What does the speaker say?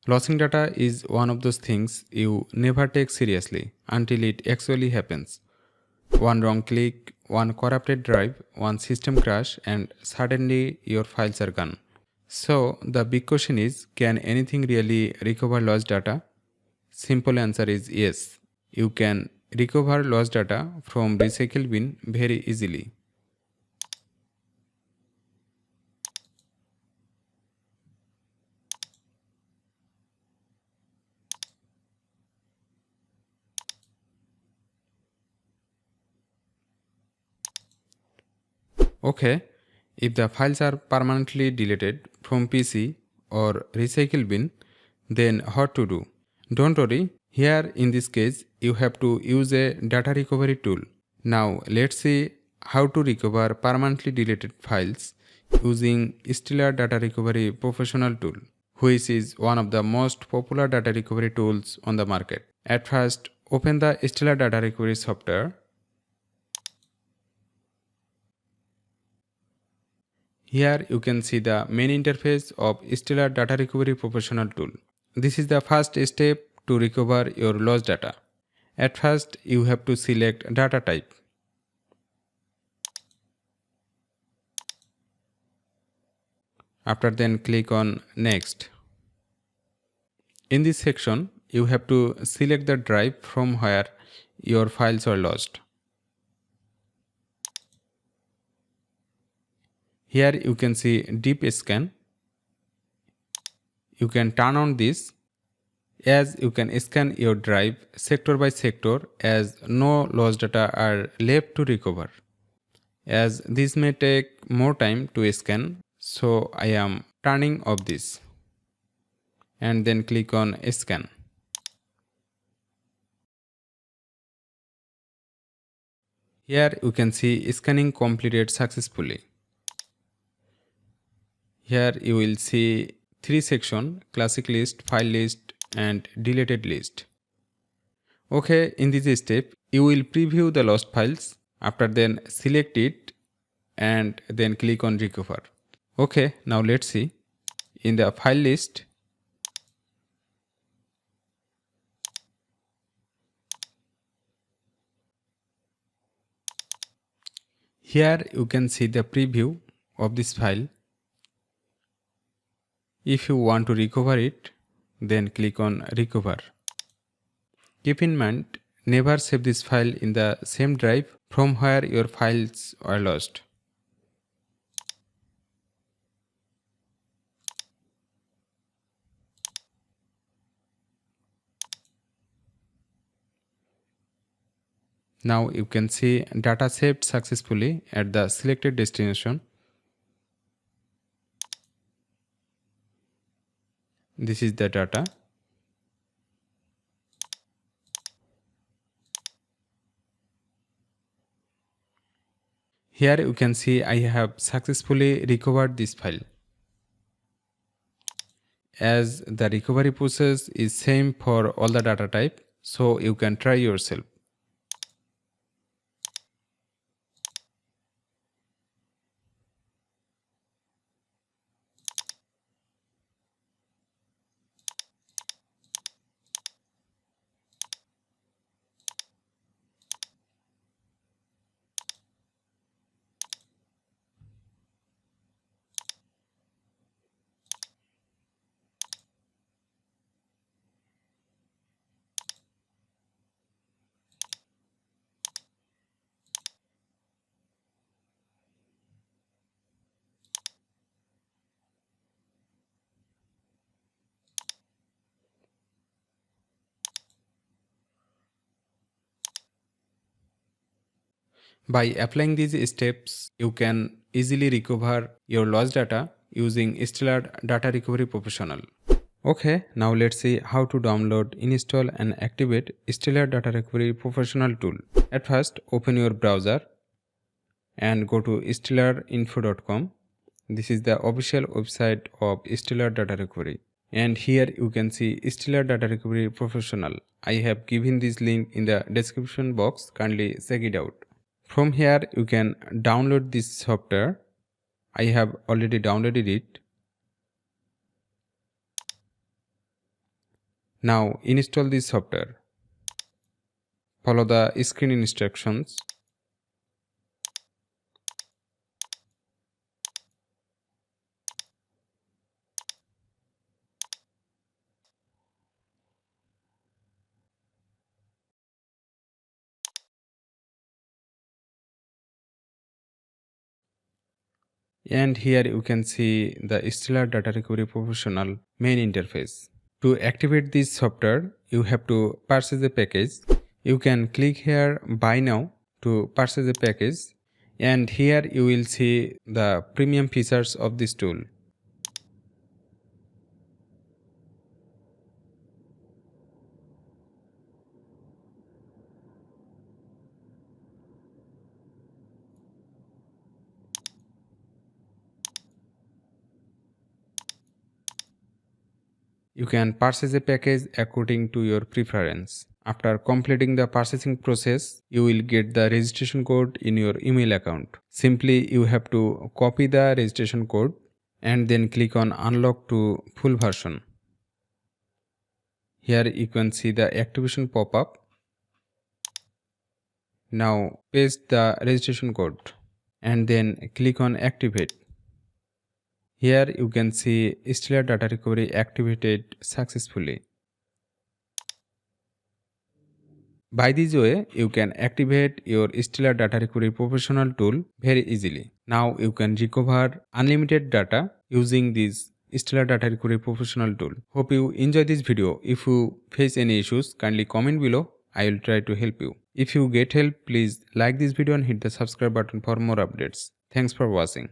Losing data is one of those things you never take seriously until it actually happens. One wrong click, one corrupted drive, one system crash, and suddenly your files are gone. So, the big question is, can anything really recover lost data? Simple answer is yes. You can recover lost data from recycle bin very easily. Okay, if the files are permanently deleted from PC or recycle bin, then what to do? Don't worry, here in this case you have to use a data recovery tool. Now let's see how to recover permanently deleted files using Stellar Data Recovery Professional tool, which is one of the most popular data recovery tools on the market. At first, open the Stellar Data Recovery software. Here you can see the main interface of Stellar Data Recovery Professional tool. This is the first step to recover your lost data. At first, you have to select data type. After then click on Next. In this section, you have to select the drive from where your files are lost. Here you can see deep scan. You can turn on this as you can scan your drive sector by sector as no lost data are left to recover. As this may take more time to scan, so I am turning off this and then click on scan. Here you can see scanning completed successfully. Here you will see three sections: classic list, file list and deleted list. Okay, in this step you will preview the lost files. After then select it and then click on recover. Okay, now let's see. In the file list, here you can see the preview of this file. If you want to recover it, then click on recover. Keep in mind, never save this file in the same drive from where your files are lost. Now you can see data saved successfully at the selected destination. This is the data. Here you can see I have successfully recovered this file. As the recovery process is same for all the data type, so you can try yourself. By applying these steps, you can easily recover your lost data using Stellar Data Recovery Professional. Okay, now let's see how to download, install and activate Stellar Data Recovery Professional tool. At first, open your browser and go to stellarinfo.com. This is the official website of Stellar Data Recovery. And here you can see Stellar Data Recovery Professional. I have given this link in the description box. Kindly check it out. From here you can download this software. I have already downloaded it. Now install this software. Follow the screen instructions. And here you can see the Stellar Data Recovery Professional main interface. To activate this software, you have to purchase the package. You can click here buy now to purchase the package, and here you will see the premium features of this tool. You can purchase a package according to your preference. After completing the purchasing process, you will get the registration code in your email account. Simply you have to copy the registration code and then click on unlock to full version. Here you can see the activation pop-up. Now paste the registration code and then click on activate. Here you can see Stellar Data Recovery activated successfully. By this way, you can activate your Stellar Data Recovery Professional tool very easily. Now you can recover unlimited data using this Stellar Data Recovery Professional tool. Hope you enjoy this video. If you face any issues, kindly comment below. I will try to help you. If you get help, please like this video and hit the subscribe button for more updates. Thanks for watching.